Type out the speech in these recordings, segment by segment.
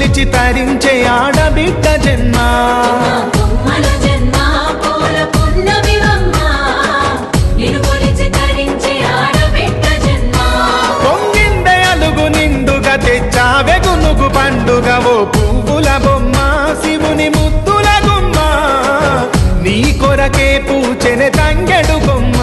కొలిచి తరించే ఆడబిడ్డ జన్మ పొంగిందే అలుగు నిండుగా తెచ్చావె గునుగు పండుగ ఓ పువ్వుల బొమ్మ శివుని ముద్దుల గుమ్మ నీ కొరకే పూచెనె తంగెడు బొమ్మ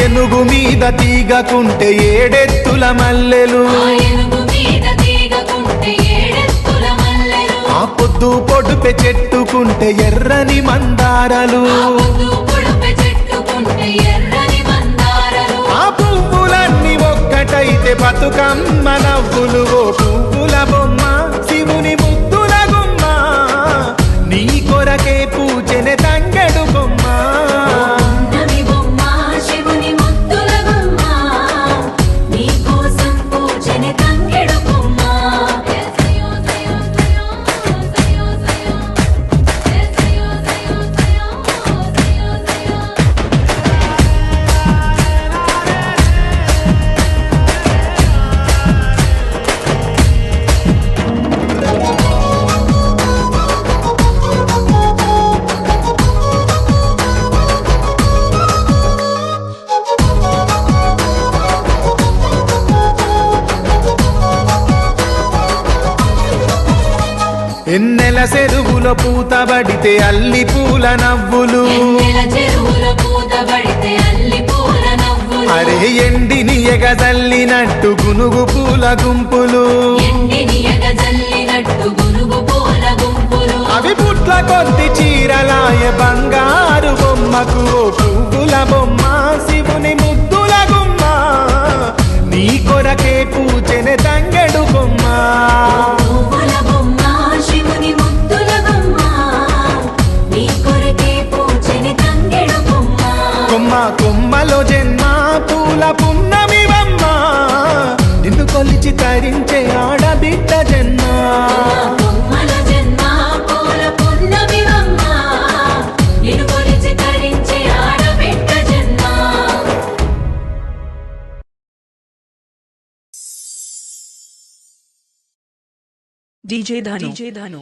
ఏనుగు మీద తీగకుంటే ఏడెత్తుల మల్లెలు ఆ పొద్దు పొడుపె చెట్టుకుంటే ఎర్రని మందారలు ఆ పువ్వులన్నీ ఒక్కటైతే బతుకమ్మ నవ్వులు ఓ పువ్వుల బొమ్మ శివుని ముద్దుల గుమ్మ నీ కొరకే పూజెనె తంగెడు బొమ్మ ఎన్నెల చెరువులో పూతబడితే అల్లి పూల నవ్వులు అరే ఎండిని ఎగజల్లినట్టు గునుగు పూల గుంపులు అవి పుట్ల కొద్ది చీరలాయ బంగారు బొమ్మకు ఓ పువ్వుల బొమ్మ శివుని ముద్దుల గుమ్మ నీ కొరకే పూచెనె తంగెడు బొమ్మ కొమ్మ కొమ్మలో జన్మ పూల పున్నమి బొమ్మ నిన్ను కొలిచి తరించే ఆడబిడ్డ జన్మ DJ Dhanu.